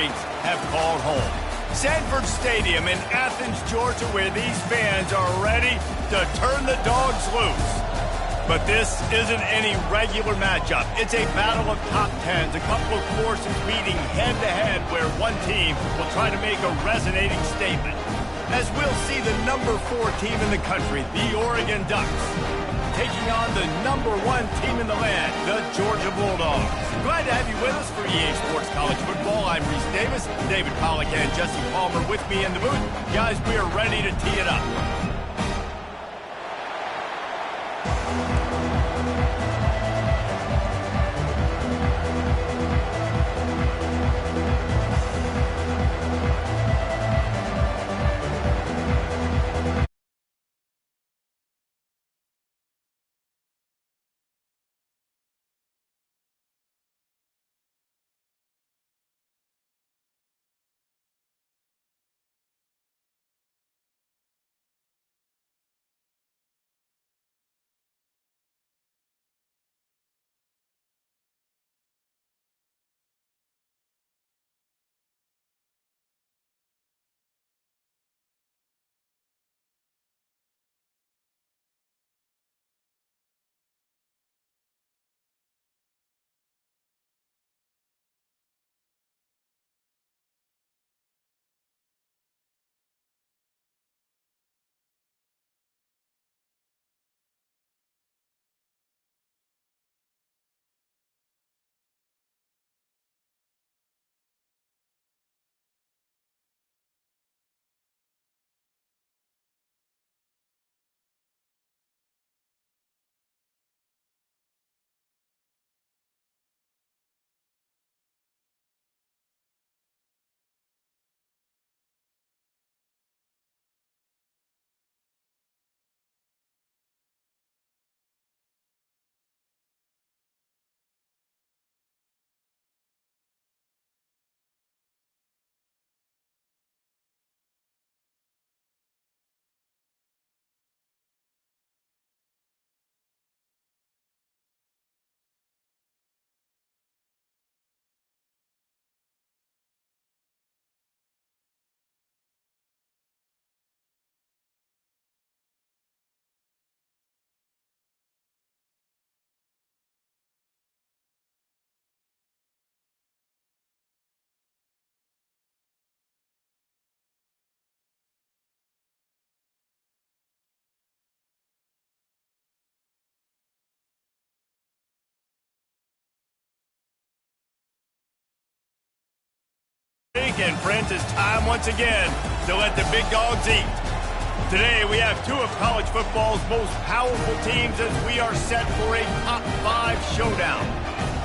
greats have called home. Sanford Stadium in Athens, Georgia, where these fans are ready to turn the dogs loose. But this isn't any regular matchup. It's a battle of top tens, a couple of forces meeting head-to-head where one team will try to make a resonating statement. As we'll see the number 4 team in the country, the Oregon Ducks, taking on the number 1 team in the land, the Georgia Bulldogs. Glad to have you with us for EA Sports College Football. I'm Reese Davis, David Pollack and Jesse Palmer with me in the booth. Guys, we are ready to tee it up. And friends, it's time once again to let the big dogs eat. Today we have 2 of college football's most powerful teams as we are set for a top 5 showdown.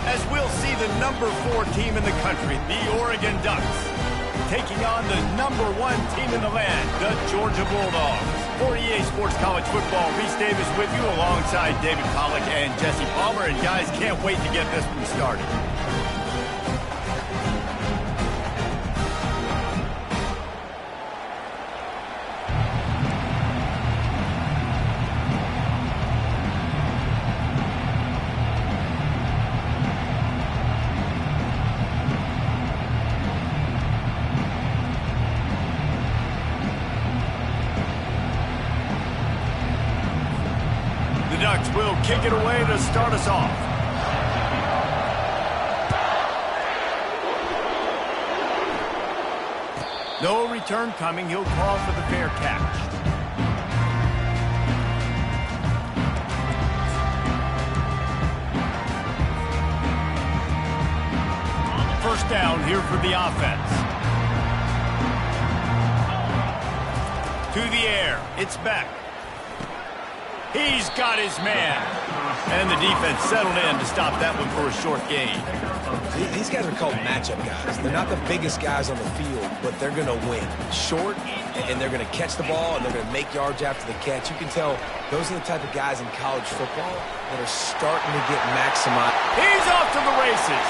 As we'll see the number 4 team in the country, the Oregon Ducks, taking on the number 1 team in the land, the Georgia Bulldogs. For EA Sports College Football, Reese Davis with you alongside David Pollack and Jesse Palmer. And guys, can't wait to get this one started. The Ducks will kick it away to start us off. No return coming. He'll call for the fair catch. First down here for the offense. To the air. It's back. He's got his man. And the defense settled in to stop that one for a short gain. These guys are called matchup guys. They're not the biggest guys on the field, but they're going to win. Short, and they're going to catch the ball, and they're going to make yards after the catch. You can tell those are the type of guys in college football that are starting to get maximized. He's off to the races.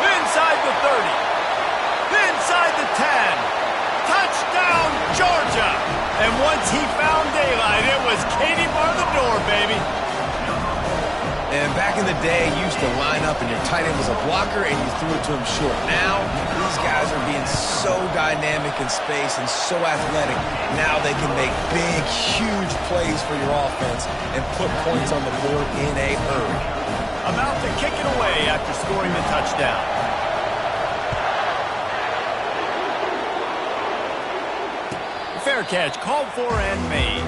Inside the 30. Inside the 10. Touchdown, Georgia! And once he found daylight, it was Katie bar the door, baby. And back in the day, you used to line up and your tight end was a blocker and you threw it to him short. Now, these guys are being so dynamic in space and so athletic. Now they can make big, huge plays for your offense and put points on the board in a hurry. About to kick it away after scoring the touchdown. Fair catch called for and made.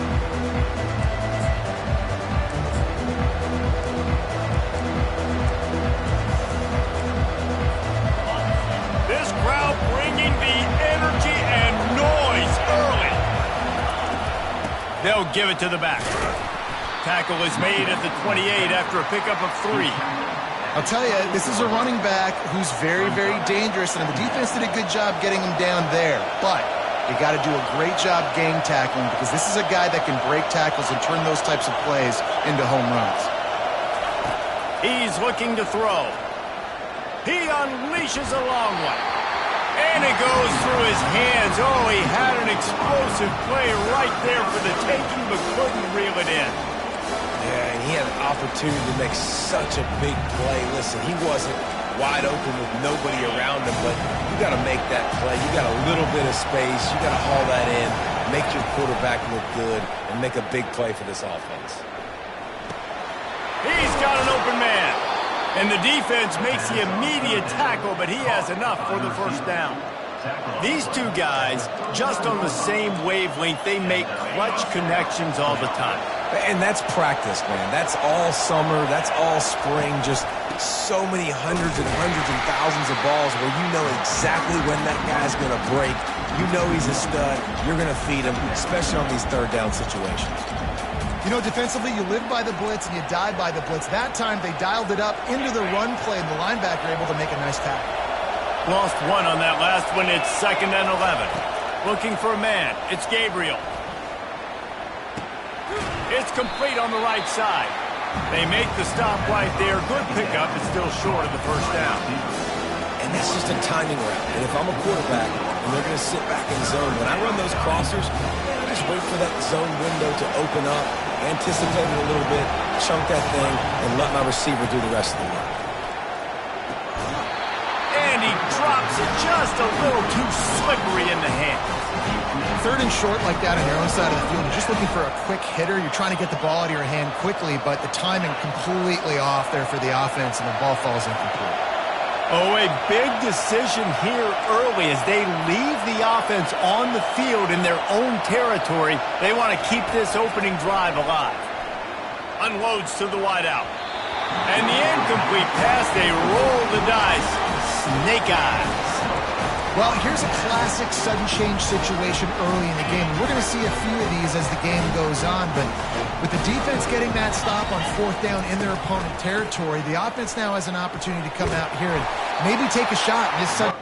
This crowd bringing the energy and noise early. They'll give it to the back. Tackle is made at the 28 after a pickup of 3. I'll tell you, this is a running back who's very, very dangerous, and the defense did a good job getting him down there. But you got to do a great job gang tackling because this is a guy that can break tackles and turn those types of plays into home runs. He's looking to throw. He unleashes a long one. And it goes through his hands. Oh, he had an explosive play right there for the taking, but couldn't reel it in. Yeah, and he had an opportunity to make such a big play. Listen, he wasn't wide open with nobody around him, but you got to make that play. You got a little bit of space. You got to haul that in, make your quarterback look good, and make a big play for this offense. He's got an open man. And the defense makes the immediate tackle, but he has enough for the first down. These two guys, just on the same wavelength, they make clutch connections all the time. And that's practice, man. That's all summer. That's all spring. Just so many hundreds and thousands of balls where you know exactly when that guy's going to break. You know he's a stud. You're going to feed him, especially on these third down situations. You know, defensively, you live by the blitz and you die by the blitz. That time, they dialed it up into the run play, and the linebacker able to make a nice tackle. Lost one on that last one. It's 2nd and 11. Looking for a man. It's Gabriel. It's complete on the right side. They make the stop right there. Good pickup. It's still short of the first down. And that's just a timing route. And if I'm a quarterback and they're going to sit back in zone, when I run those crossers, I just wait for that zone window to open up, anticipate it a little bit, chunk that thing, and let my receiver do the rest of the work. And he drops it just a little too slippery in the hand. 3rd and short like that on your own side of the field. You're just looking for a quick hitter. You're trying to get the ball out of your hand quickly, but the timing completely off there for the offense, and the ball falls incomplete. Oh, a big decision here early as they leave the offense on the field in their own territory. They want to keep this opening drive alive. Unloads to the wideout. And the incomplete pass, they roll the dice. Snake eyes. Well, here's a classic sudden change situation early in the game. We're going to see a few of these as the game goes on, but with the defense getting that stop on 4th down in their opponent territory, the offense now has an opportunity to come out here and maybe take a shot in this sudden.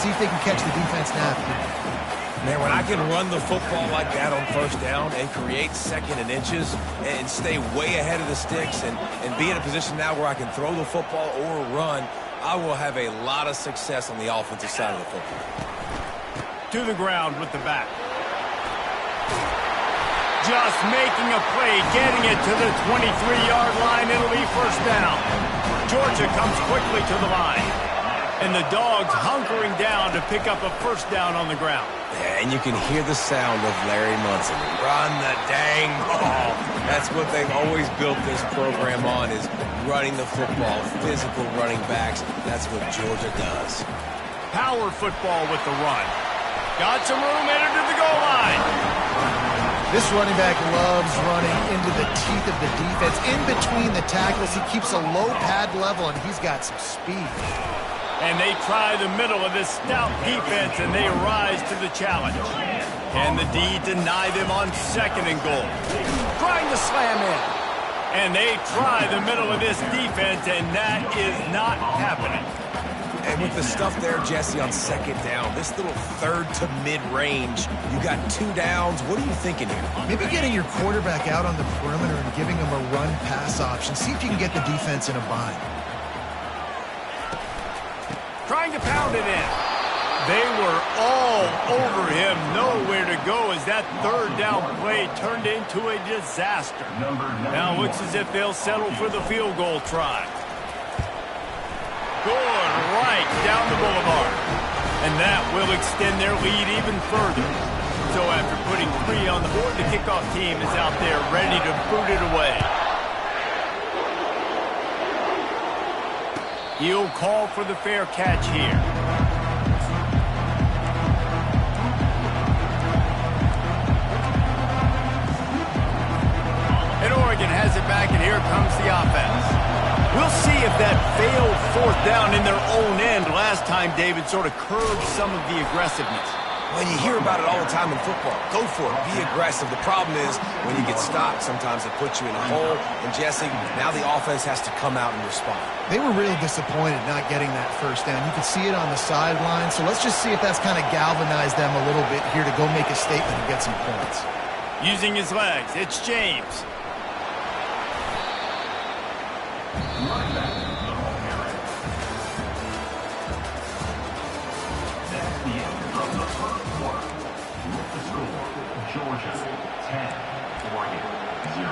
See if they can catch the defense now. Man, when I can run the football like that on 1st down and create 2nd and inches and stay way ahead of the sticks and be in a position now where I can throw the football or run, I will have a lot of success on the offensive side of the football. To the ground with the back. Just making a play, getting it to the 23-yard line. It'll be 1st down. Georgia comes quickly to the line. And the Dogs hunkering down to pick up a 1st down on the ground. Yeah, and you can hear the sound of Larry Munson. Run the dang ball. That's what they've always built this program on, is running the football, physical running backs. That's what Georgia does. Power football with the run. Got some room, entered to the goal line. This running back loves running into the teeth of the defense. In between the tackles, he keeps a low pad level, and he's got some speed. And they try the middle of this stout defense, and they rise to the challenge. Can the D deny them on 2nd and goal? Trying to slam in. And they try the middle of this defense, and that is not happening. And with the stuff there, Jesse, on second down, this little third to mid-range, you got 2 downs. What are you thinking here? Maybe getting your quarterback out on the perimeter and giving him a run-pass option. See if you can get the defense in a bind. Trying to pound it in. They were all over him. Nowhere to go as that third down play turned into a disaster. Now it looks as if they'll settle for the field goal try. Going right down the boulevard. And that will extend their lead even further. So after putting 3 on the board, the kickoff team is out there ready to boot it away. He'll call for the fair catch here. And Oregon has it back, and here comes the offense. We'll see if that failed fourth down in their own end last time, David, sort of curbed some of the aggressiveness. Well, you hear about it all the time in football. Go for it. Be aggressive. The problem is when you get stopped, sometimes it puts you in a hole. And, Jesse, now the offense has to come out and respond. They were really disappointed not getting that first down. You could see it on the sideline. So let's just see if that's kind of galvanized them a little bit here to go make a statement and get some points. Using his legs, it's James. Georgia 10, Oregon 0.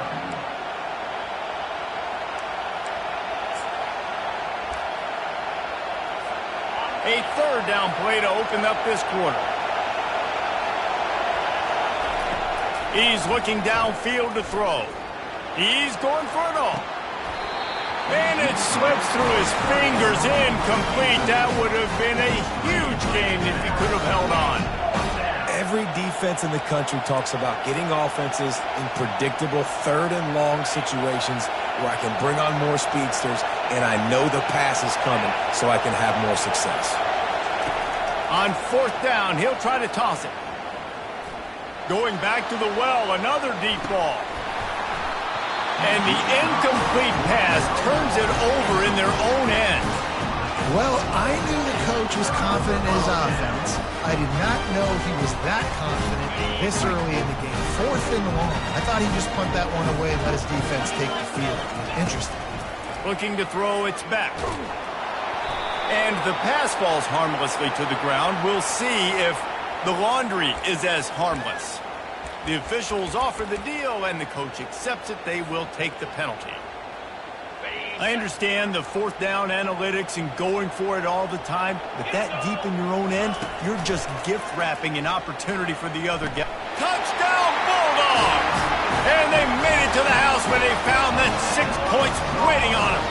A third down play to open up this quarter. He's looking downfield to throw. He's going for it all. And it slips through his fingers, incomplete. That would have been a huge gain if he could have held on. Every defense in the country talks about getting offenses in predictable third and long situations where I can bring on more speedsters and I know the pass is coming so I can have more success. On fourth down, he'll try to toss it. Going back to the well, another deep ball. And the incomplete pass turns it over in their own end. Well, I knew the coach was confident in his offense. I did not know he was that confident this early in the game. Fourth and long. I thought he'd just punt that one away and let his defense take the field. Interesting. Looking to throw, it's back. And the pass falls harmlessly to the ground. We'll see if the laundry is as harmless. The officials offer the deal, and the coach accepts it. They will take the penalty. I understand the fourth down analytics and going for it all the time, but that deep in your own end, you're just gift-wrapping an opportunity for the other guy. Touchdown, Bulldogs! And they made it to the house when they found that 6 points waiting on them.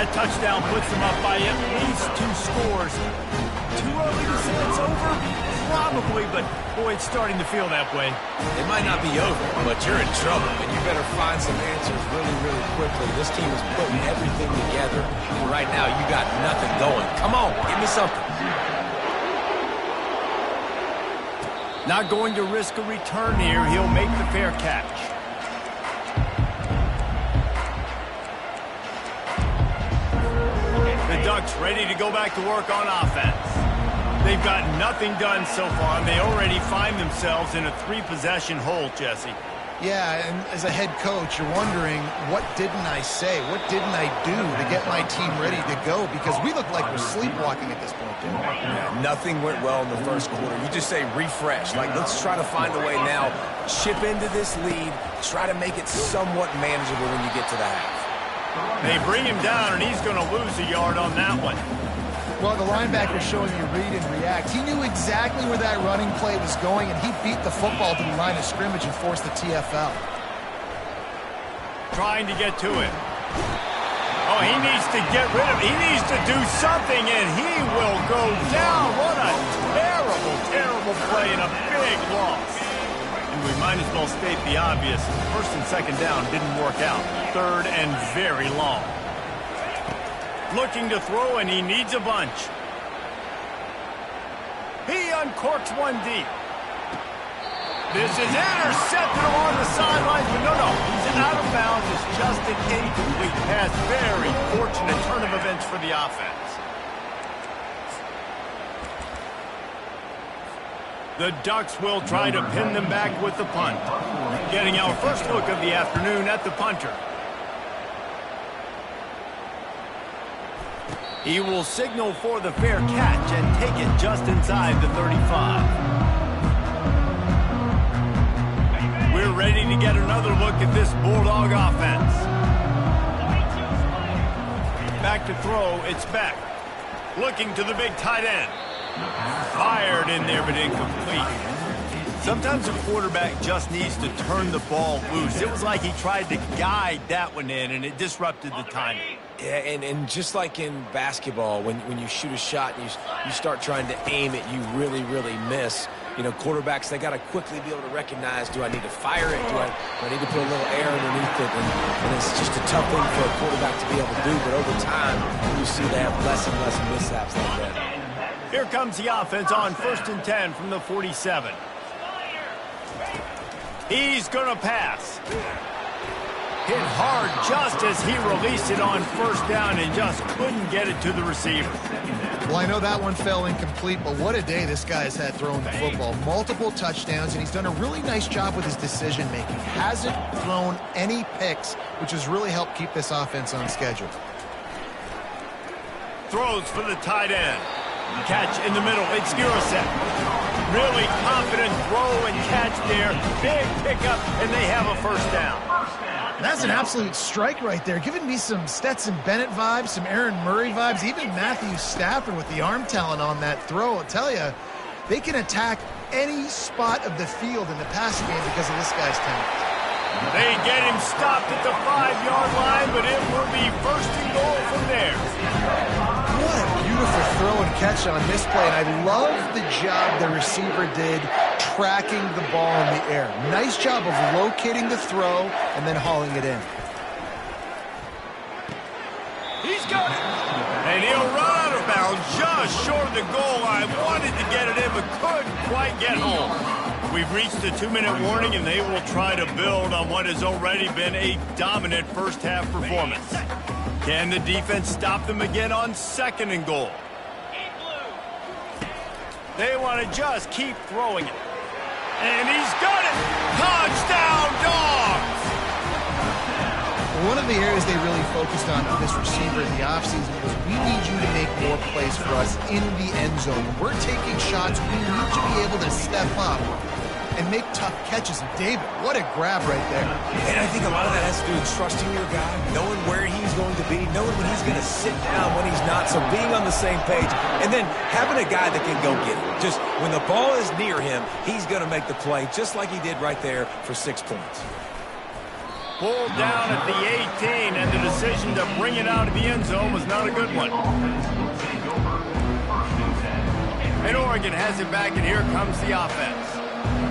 That touchdown puts them up by at least 2 scores. Too early to say it's over? Probably, but boy, it's starting to feel that way. It might not be over, but you're in trouble, and you better find some answers really, really quickly. This team is putting everything together, and right now you got nothing going. Come on, give me something. Not going to risk a return here. He'll make the fair catch. The Ducks ready to go back to work on offense. They've got nothing done so far, and they already find themselves in a 3-possession hole, Jesse. Yeah, and as a head coach, you're wondering, what didn't I say? What didn't I do to get my team ready to go? Because we look like we're sleepwalking at this point, dude. Yeah, nothing went well in the first quarter. You just say refresh. Like, let's try to find a way now. Chip into this lead. Try to make it somewhat manageable when you get to the half. They bring him down, and he's going to lose a yard on that one. Well, the linebacker showing you read and react. He knew exactly where that running play was going, and he beat the football to the line of scrimmage and forced the TFL. Trying to get to it. Oh, he needs to get rid of it. He needs to do something, and he will go down. What a terrible, terrible play and a big loss. And we might as well state the obvious. First and second down didn't work out. Third and very long. Looking to throw, and he needs a bunch. He uncorks one deep. This is intercepted along the sidelines, but no, he's out of bounds. It's just an incomplete pass. Very fortunate turn of events for the offense. The Ducks will try to pin them back with the punt. Getting our first look of the afternoon at the punter. He will signal for the fair catch and take it just inside the 35. We're ready to get another look at this Bulldog offense. Back to throw, it's Beck. Looking to the big tight end. Fired in there, but incomplete. Sometimes a quarterback just needs to turn the ball loose. It was like he tried to guide that one in, and it disrupted the timing. Yeah, and just like in basketball, when you shoot a shot and you start trying to aim it, you really, really miss. You know, quarterbacks, they got to quickly be able to recognize, do I need to fire it? Do I need to put a little air underneath it? And it's just a tough thing for a quarterback to be able to do. But over time, you see they have less and less mishaps like that. Here comes the offense on 1st and 10 from the 47. He's going to pass. Hit hard just as he released it on 1st down and just couldn't get it to the receiver. Well, I know that one fell incomplete, but what a day this guy has had throwing the football. Multiple touchdowns, and he's done a really nice job with his decision-making. Hasn't thrown any picks, which has really helped keep this offense on schedule. Throws for the tight end. Catch in the middle. It's Gurasek. Really confident throw and catch there. Big pickup, and they have a 1st down. That's an absolute strike right there. Giving me some Stetson Bennett vibes, some Aaron Murray vibes, even Matthew Stafford with the arm talent on that throw. I'll tell you, they can attack any spot of the field in the passing game because of this guy's talent. They get him stopped at the 5-yard line, but it will be 1st and goal from there. What a beautiful throw and catch on this play, and I love the job the receiver did tracking the ball in the air. Nice job of locating the throw and then hauling it in. He's got it. And he'll run out of bounds just short of the goal line. Wanted to get it in, but couldn't quite get home. We've reached the 2-minute warning, and they will try to build on what has already been a dominant first-half performance. Can the defense stop them again on 2nd and goal? They want to just keep throwing it. And he's got it! Touchdown, Dogs! One of the areas they really focused on with this receiver in the offseason was we need you to make more plays for us in the end zone. When we're taking shots, we need to be able to step up and make tough catches. And David, what a grab right there. And I think a lot of that has to do with trusting your guy, knowing where he's going to be, knowing when he's going to sit down, when he's not, so being on the same page, and then having a guy that can go get it. Just when the ball is near him, he's going to make the play, just like he did right there for 6 points. Pulled down at the 18, and the decision to bring it out of the end zone was not a good one. And Oregon has it back, and here comes the offense.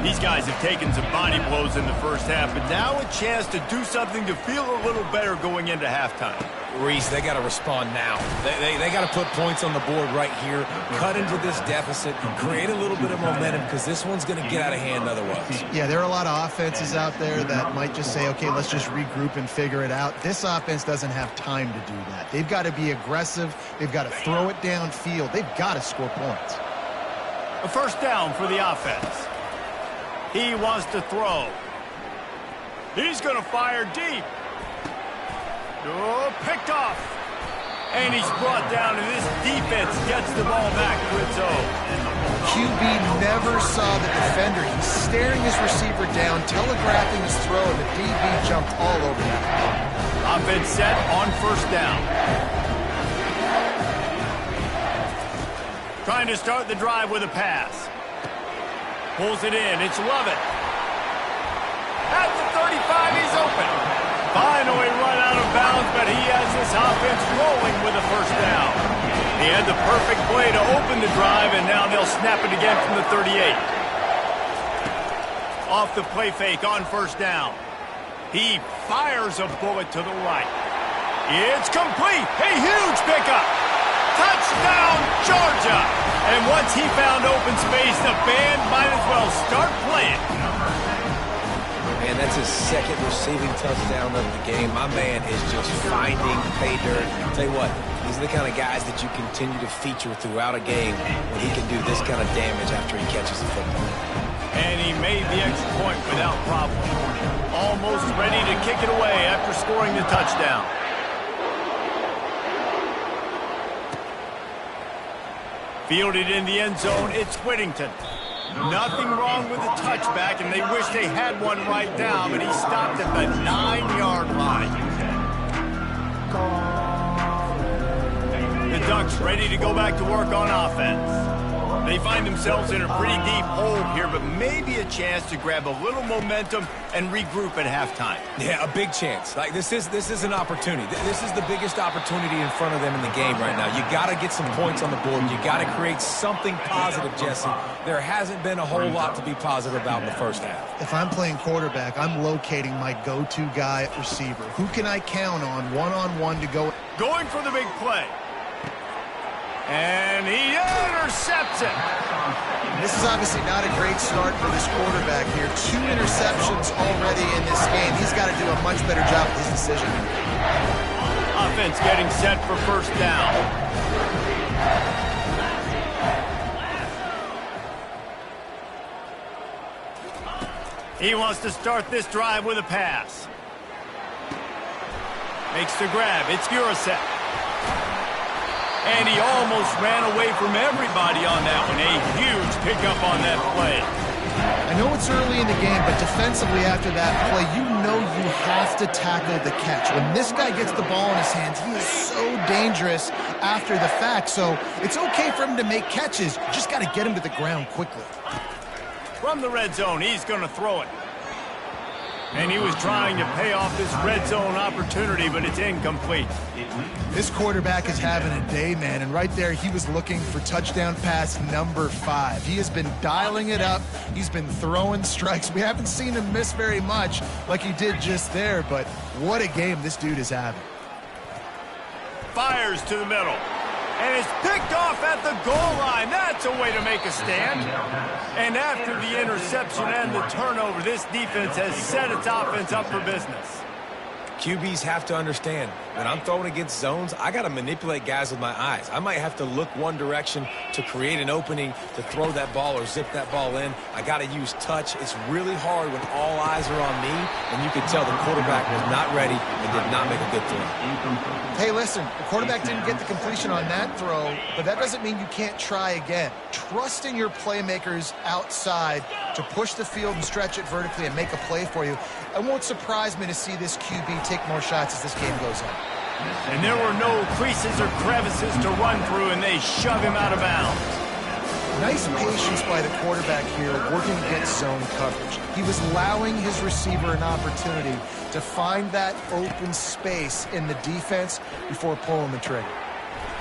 These guys have taken some body blows in the first half, but now a chance to do something to feel a little better going into halftime. Reese, they got to respond now. They got to put points on the board right here, cut into this deficit, create a little bit of momentum because this one's going to get out of hand otherwise. Yeah, there are a lot of offenses out there that might just say, okay, let's just regroup and figure it out. This offense doesn't have time to do that. They've got to be aggressive. They've got to throw it downfield. They've got to score points. A 1st down for the offense. He wants to throw. He's going to fire deep. Oh, picked off. And he's brought down, and this defense gets the ball back to its own. QB never saw the defender. He's staring his receiver down, telegraphing his throw, and the DB jumped all over him. Offense set on 1st down. Trying to start the drive with a pass. Pulls it in. It's Lovett. At the 35, he's open. Finally run out of bounds, but he has this offense rolling with a 1st down. He had the perfect play to open the drive, and now they'll snap it again from the 38. Off the play fake on 1st down. He fires a bullet to the right. It's complete. A huge pickup. Touchdown, Georgia! And once he found open space, the band might as well start playing. Man, that's his second receiving touchdown of the game. My man is just finding pay dirt. Tell you what, these are the kind of guys that you continue to feature throughout a game when he can do this kind of damage after he catches the football. And he made the extra point without problem. Almost ready to kick it away after scoring the touchdown. Fielded in the end zone, it's Whittington. Nothing wrong with the touchback, and they wish they had one right now, but he stopped at the 9-yard line. The Ducks ready to go back to work on offense. They find themselves in a pretty deep hole here, but maybe a chance to grab a little momentum and regroup at halftime. Yeah, a big chance. Like this is an opportunity. This is the biggest opportunity in front of them in the game right now. You got to get some points on the board. You got to create something positive, Jesse. There hasn't been a whole lot to be positive about in the first half. If I'm playing quarterback, I'm locating my go-to guy at receiver. Who can I count on one-on-one to go? Going for the big play. And he intercepts it. This is obviously not a great start for this quarterback here. 2 interceptions already in this game. He's got to do a much better job with his decision. Offense getting set for first down. He wants to start this drive with a pass. Makes the grab. It's Urasek. And he almost ran away from everybody on that one. A huge pickup on that play. I know it's early in the game, but defensively after that play, you know you have to tackle the catch. When this guy gets the ball in his hands, he is so dangerous after the fact. So it's okay for him to make catches. You just got to get him to the ground quickly. From the red zone, he's going to throw it. And he was trying to pay off this red zone opportunity, but it's incomplete. This quarterback is having a day, man, and right there he was looking for touchdown pass number 5. He has been dialing it up. He's been throwing strikes. We haven't seen him miss very much like he did just there, but what a game this dude is having. Fires to the middle. And it's picked off at the goal line. That's a way to make a stand. And after the interception and the turnover, this defense has set its offense up for business. QBs have to understand, when I'm throwing against zones, I got to manipulate guys with my eyes. I might have to look one direction to create an opening to throw that ball or zip that ball in. I got to use touch. It's really hard when all eyes are on me, and you can tell the quarterback was not ready and did not make a good throw. Hey, listen, the quarterback didn't get the completion on that throw, but that doesn't mean you can't try again. Trust in your playmakers outside to push the field and stretch it vertically and make a play for you. It won't surprise me to see this QB take more shots as this game goes on. And there were no creases or crevices to run through, and they shove him out of bounds. Nice patience by the quarterback here working against zone coverage. He was allowing his receiver an opportunity to find that open space in the defense before pulling the trigger.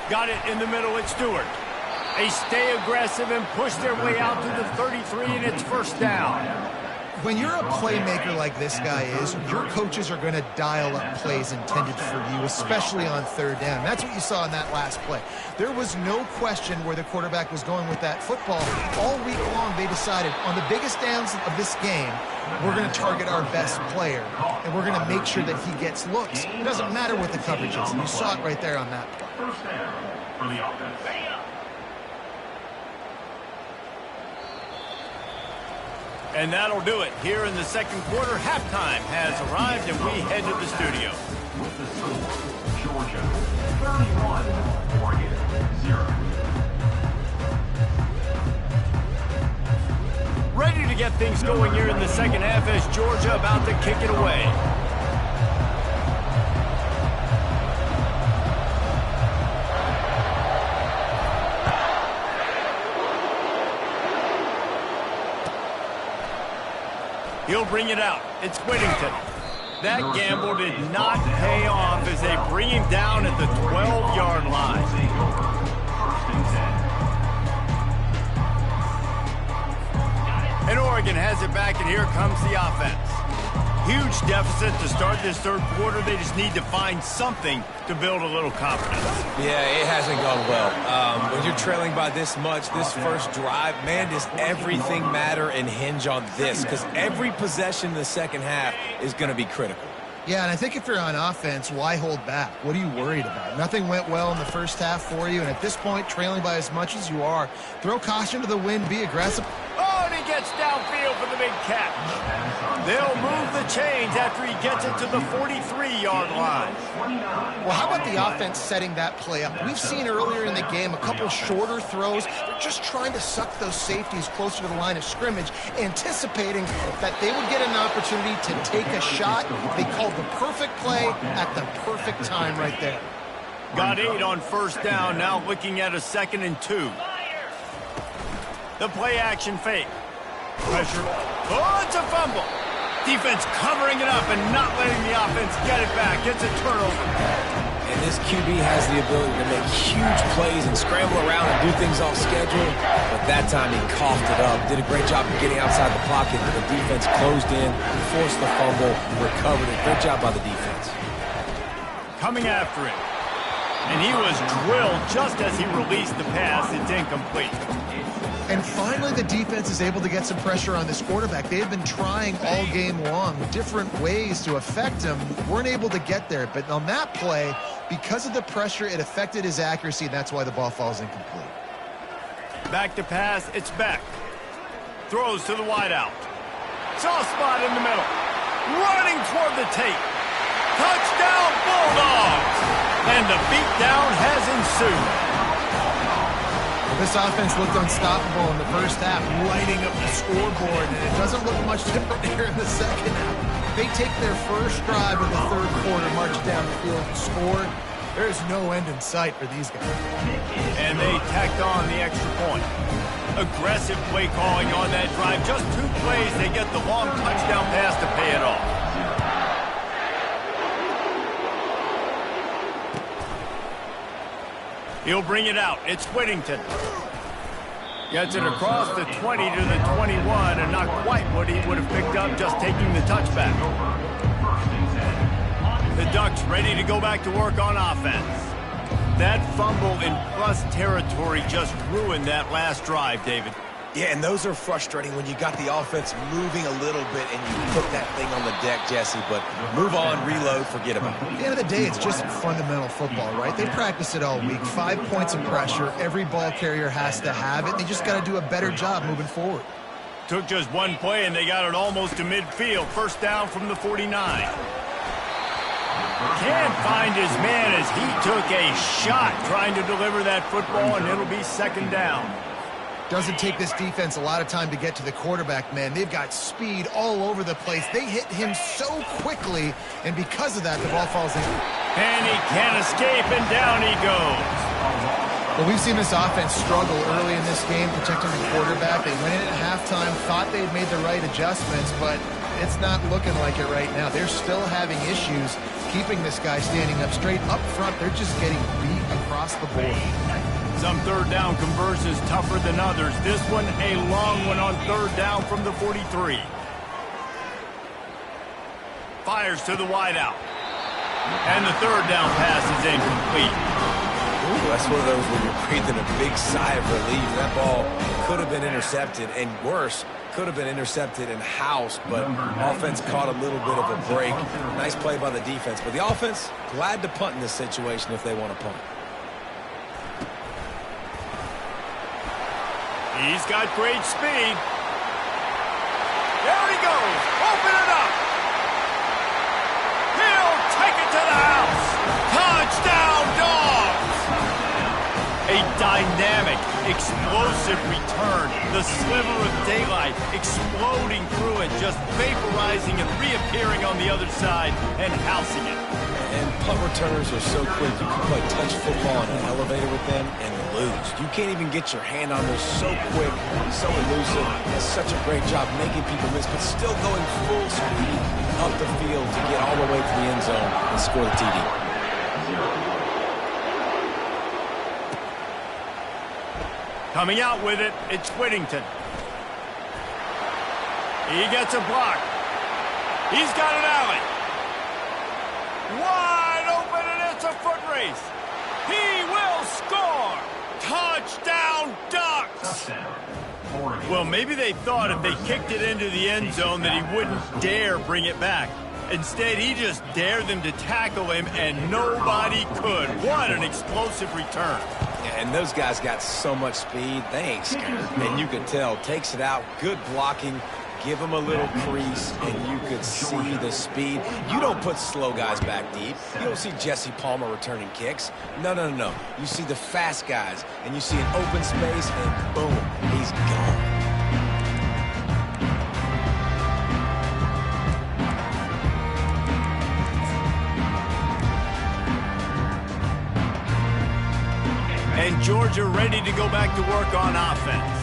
Got it in the middle, it's Stewart. They stay aggressive and push their way out to the 33, and it's first down. When you're a playmaker like this guy is, your coaches are going to dial up plays intended for you, especially on third down. That's what you saw in that last play. There was no question where the quarterback was going with that football. All week long, they decided on the biggest downs of this game, we're going to target our best player, and we're going to make sure that he gets looks. It doesn't matter what the coverage is, and you saw it right there on that play. First down for the offense. And that'll do it. Here in the second quarter, halftime has arrived, and we head to the studio. With the score, Georgia 31, Oregon 0. Ready to get things going here in the second half as Georgia about to kick it away. He'll bring it out. It's Whittington. That gamble did not pay off as they bring him down at the 12-yard line. And Oregon has it back, and here comes the offense. Huge deficit to start this third quarter. They just need to find something to build a little confidence. Yeah, it hasn't gone well. When you're trailing by this much, this first drive, man, does everything matter and hinge on this? Because every possession in the second half is going to be critical. Yeah, and I think if you're on offense, why hold back? What are you worried about? Nothing went well in the first half for you, and at this point, trailing by as much as you are, throw caution to the wind, be aggressive. Oh, and he gets downfield for the big catch. They'll move the chains after he gets it to the 43-yard line. Well, how about the offense setting that play up? We've seen earlier in the game a couple shorter throws. They're just trying to suck those safeties closer to the line of scrimmage, anticipating that they would get an opportunity to take a shot. They called the perfect play at the perfect time right there. Got 8 on first down, now looking at a 2nd and 2. The play action fake. Pressure. Oh, it's a fumble. Defense covering it up and not letting the offense get it back. It's a turnover. And this QB has the ability to make huge plays and scramble around and do things off schedule. But that time he coughed it up. Did a great job of getting outside the pocket. But the defense closed in, forced the fumble, recovered it. Great job by the defense. Coming after him. And he was drilled just as he released the pass. It's incomplete. And finally, the defense is able to get some pressure on this quarterback. They've been trying all game long, different ways to affect him. Weren't able to get there. But on that play, because of the pressure, it affected his accuracy, and that's why the ball falls incomplete. Back to pass, it's Beck. Throws to the wideout. Soft spot in the middle. Running toward the tape. Touchdown, Bulldogs! And the beatdown has ensued. This offense looked unstoppable in the first half, lighting up the scoreboard, and it doesn't look much different here in the second half. They take their first drive of the third quarter, march down the field and score. There's no end in sight for these guys. And they tacked on the extra point. Aggressive play calling on that drive. Just 2 plays, they get the long touchdown pass to pay it off. He'll bring it out. It's Whittington. Gets it across the 20 to the 21, and not quite what he would have picked up just taking the touchback. The Ducks ready to go back to work on offense. That fumble in plus territory just ruined that last drive, David. Yeah, and those are frustrating when you got the offense moving a little bit and you put that thing on the deck, Jesse. But move on, reload, forget about it. At the end of the day, it's just fundamental football, right? They practice it all week. 5 points of pressure. Every ball carrier has to have it. They just got to do a better job moving forward. Took just 1 play, and they got it almost to midfield. First down from the 49. Can't find his man as he took a shot trying to deliver that football, and it'll be 2nd down. Doesn't take this defense a lot of time to get to the quarterback, man. They've got speed all over the place. They hit him so quickly, and because of that, the ball falls in. And he can't escape, and down he goes. Well, we've seen this offense struggle early in this game, protecting the quarterback. They went in at halftime, thought they'd made the right adjustments, but it's not looking like it right now. They're still having issues keeping this guy standing up straight. Up front, they're just getting beat across the board. Some third down conversions tougher than others. This one, a long one on 3rd down from the 43. Fires to the wideout. And the 3rd down pass is incomplete. Ooh, that's one of those where you're breathing a big sigh of relief. That ball could have been intercepted, and worse, could have been intercepted and housed, but offense caught a little bit of a break. Nice play by the defense, but the offense, glad to punt in this situation if they want to punt. He's got great speed. There he goes. Open it up. He'll take it to the house. Touchdown, Dogs. A dynamic, explosive return. The sliver of daylight exploding through it, just vaporizing and reappearing on the other side and housing it. And punt returners are so quick. You can play touch football in an elevator with them and lose. You can't even get your hand on those. So quick, so elusive. Does such a great job making people miss, but still going full speed up the field to get all the way to the end zone and score the TD. Coming out with it, it's Whittington. He gets a block. He's got an alley. Wide open, and it's a foot race. He will score. Touchdown, Ducks. Well, maybe they thought if they kicked it into the end zone that he wouldn't dare bring it back. Instead, he just dared them to tackle him, and nobody could. What an explosive return. And those guys got so much speed, they ain't scared. And you could tell, takes it out, good blocking, give him a little crease, and you could see the speed. You don't put slow guys back deep. You don't see Jesse Palmer returning kicks. No, no, no, no. You see the fast guys, and you see an open space, and boom, he's gone. And Georgia ready to go back to work on offense.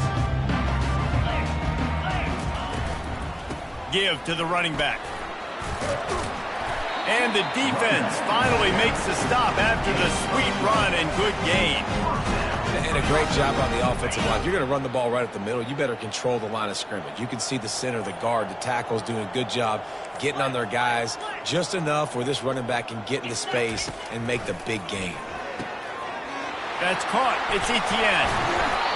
Give to the running back. And the defense finally makes the stop after the sweet run and good gain. And a great job on the offensive line. If you're going to run the ball right at the middle, you better control the line of scrimmage. You can see the center, the guard, the tackles doing a good job getting on their guys just enough where this running back can get into space and make the big gain. That's caught. It's Etienne.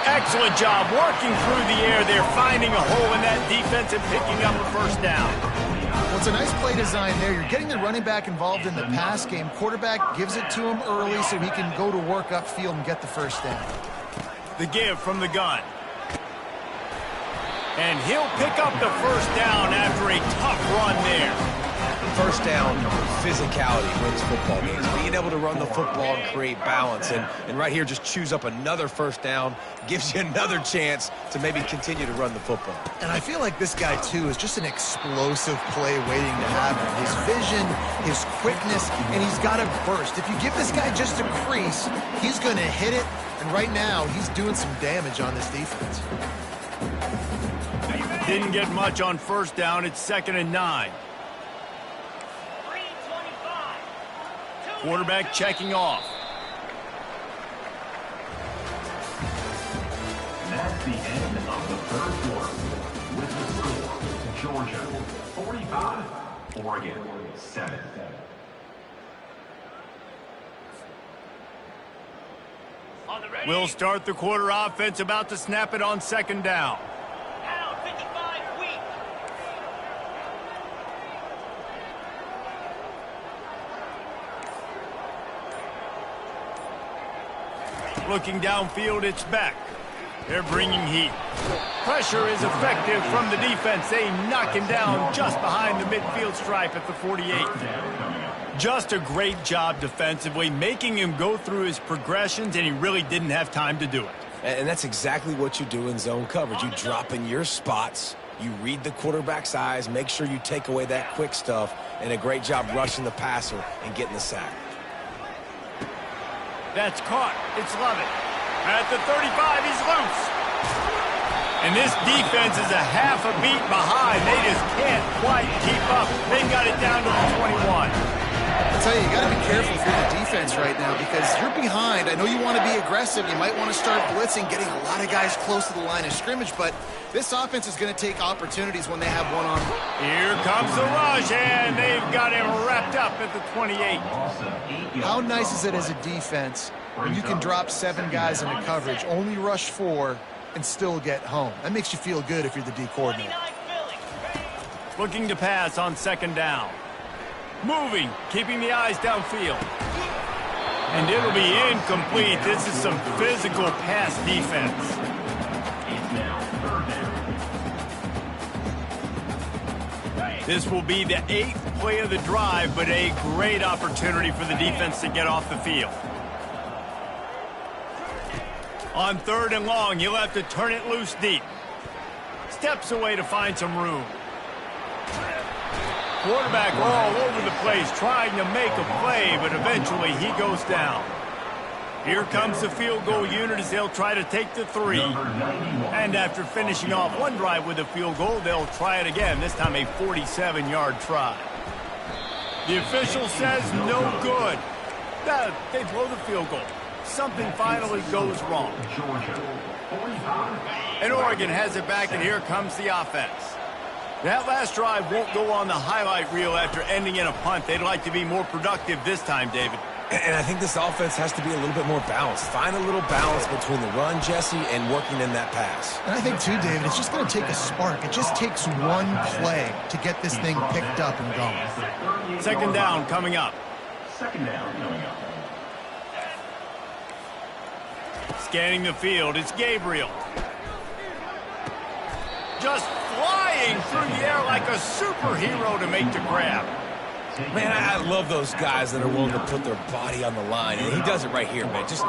Excellent job working through the air. They're finding a hole in that defense and picking up a first down. Well, it's a nice play design there. You're getting the running back involved in the pass game. Quarterback gives it to him early so he can go to work upfield and get the first down. The give from the gun. And he'll pick up the first down after a tough run there. First down, physicality wins football games. Being able to run the football and create balance. And right here, just choose up another first down, gives you another chance to maybe continue to run the football. And I feel like this guy, too, is just an explosive play waiting to happen. His vision, his quickness, and he's got a burst. If you give this guy just a crease, he's going to hit it. And right now, he's doing some damage on this defense. Didn't get much on first down. It's 2nd and 9. Quarterback checking off. That's the end of the third quarter. With the score, Georgia 45, Oregon 7. We'll start the quarter offense, about to snap it on 2nd down. Looking downfield, it's Beck. They're bringing heat. Pressure is effective from the defense. They knock him down just behind the midfield stripe at the 48. Just a great job defensively, making him go through his progressions, and he really didn't have time to do it. And that's exactly what you do in zone coverage. You drop in your spots, you read the quarterback's eyes, make sure you take away that quick stuff, and a great job rushing the passer and getting the sack. That's caught. It's Lovett. At the 35, he's loose. And this defense is a half a beat behind. They just can't quite keep up. They've got it down to the 21. I'll tell you, you got to be careful for the defense right now because you're behind. I know you want to be aggressive. You might want to start blitzing, getting a lot of guys close to the line of scrimmage, but this offense is going to take opportunities when they have one on. Here comes the rush, and they've got him wrapped up at the 28. How nice is it as a defense when you can drop 7 guys into coverage, only rush 4, and still get home? That makes you feel good if you're the D coordinator. Looking to pass on 2nd down. Moving, keeping the eyes downfield. And it'll be incomplete. This is some physical pass defense. It's now 3rd down. This will be the 8th play of the drive, but a great opportunity for the defense to get off the field. On 3rd and long, he'll have to turn it loose deep. Steps away to find some room. Quarterback all over the place trying to make a play, but eventually he goes down. Here comes the field goal unit as they'll try to take the 3. And after finishing off one drive with a field goal, they'll try it again, this time a 47-yard try. The official says no good. They blow the field goal. Something finally goes wrong. Georgia 45. And Oregon has it back, and here comes the offense. That last drive won't go on the highlight reel after ending in a punt. They'd like to be more productive this time, David. And I think this offense has to be a little bit more balanced. Find a little balance between the run, Jesse, and working in that pass. And I think, too, David, it's just going to take a spark. It just takes one play to get this thing picked up and going. Second down coming up. Second down coming up. Scanning the field, it's Gabriel. Just flying through the air like a superhero to make the grab. Man, I love those guys that are willing to put their body on the line. And he does it right here, man. Just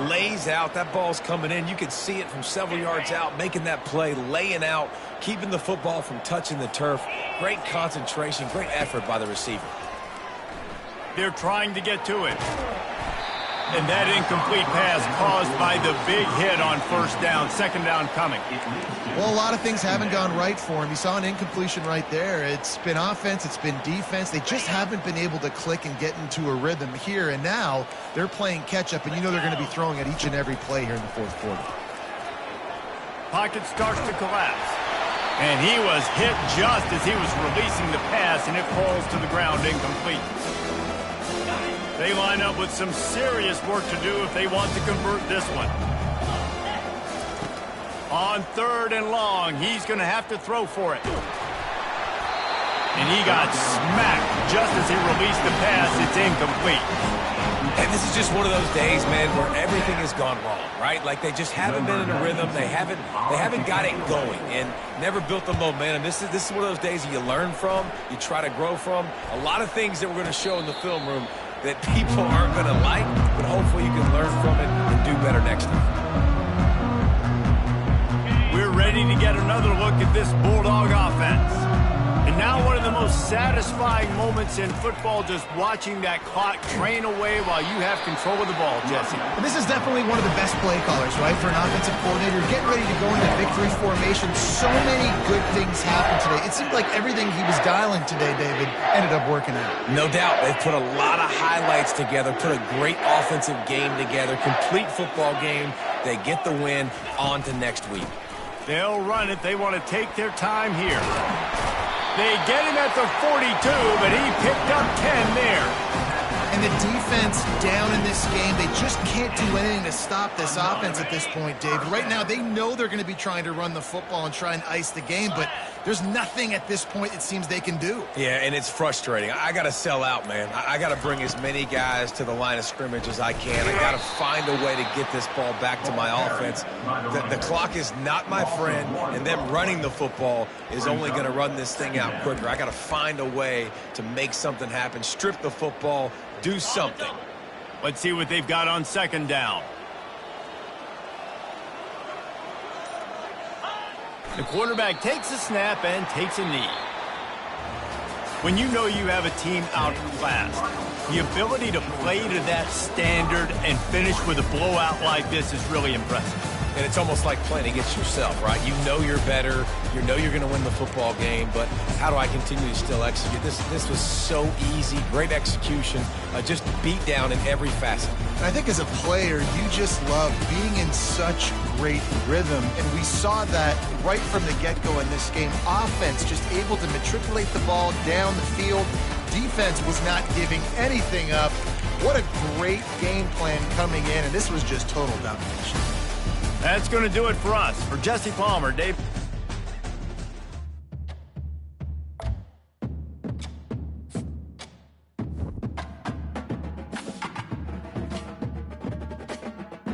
lays out. That ball's coming in. You can see it from several yards out, making that play, laying out, keeping the football from touching the turf. Great concentration, great effort by the receiver. They're trying to get to it. And that incomplete pass caused by the big hit on first down. Second down coming. Well, a lot of things haven't gone right for him. You saw an incompletion right there. It's been offense, it's been defense. They just haven't been able to click and get into a rhythm here. And now they're playing catch-up, and you know they're going to be throwing at each and every play here in the fourth quarter. Pocket starts to collapse. And he was hit just as he was releasing the pass, and it falls to the ground incomplete. They line up with some serious work to do if they want to convert this one. On third and long, he's going to have to throw for it. And he got smacked just as he released the pass. It's incomplete. And this is just one of those days, man, where everything has gone wrong, right? Like they just haven't been in a rhythm. They haven't got it going and never built the momentum. This is one of those days that you learn from, you try to grow from. A lot of things that we're going to show in the film room that people aren't going to like, but hopefully you can learn from it and do better next time. We're ready to get another look at this Bulldog offense. And now one of the most satisfying moments in football, just watching that clock drain away while you have control of the ball, Jesse. And this is definitely one of the best play callers, right, for an offensive coordinator. Getting ready to go into victory formation. So many good things happened today. It seemed like everything he was dialing today, David, ended up working out. No doubt. They've put a lot of highlights together, put a great offensive game together, complete football game. They get the win. On to next week. They'll run it. They want to take their time here. They get him at the 42, but he picked up 10 there. And the defense down in this game, they just can't do anything to stop this offense at this point, David. Right now, they know they're going to be trying to run the football and try and ice the game, but there's nothing at this point it seems they can do. Yeah, and it's frustrating. I got to sell out, man. I got to bring as many guys to the line of scrimmage as I can. I got to find a way to get this ball back to my offense. The clock is not my friend, and them running the football is only going to run this thing out quicker. I got to find a way to make something happen, strip the football, do something. Let's see what they've got on second down. The quarterback takes a snap and takes a knee. When you know you have a team outclassed, the ability to play to that standard and finish with a blowout like this is really impressive. And it's almost like playing against yourself, right? You know you're better. You know you're going to win the football game, but how do I continue to still execute? This was so easy. Great execution. Just beat down in every facet. And I think as a player, you just love being in such great rhythm. And we saw that right from the get-go in this game. Offense just able to matriculate the ball down the field. Defense was not giving anything up. What a great game plan coming in, and this was just total domination. That's going to do it for us. For Jesse Palmer, Dave.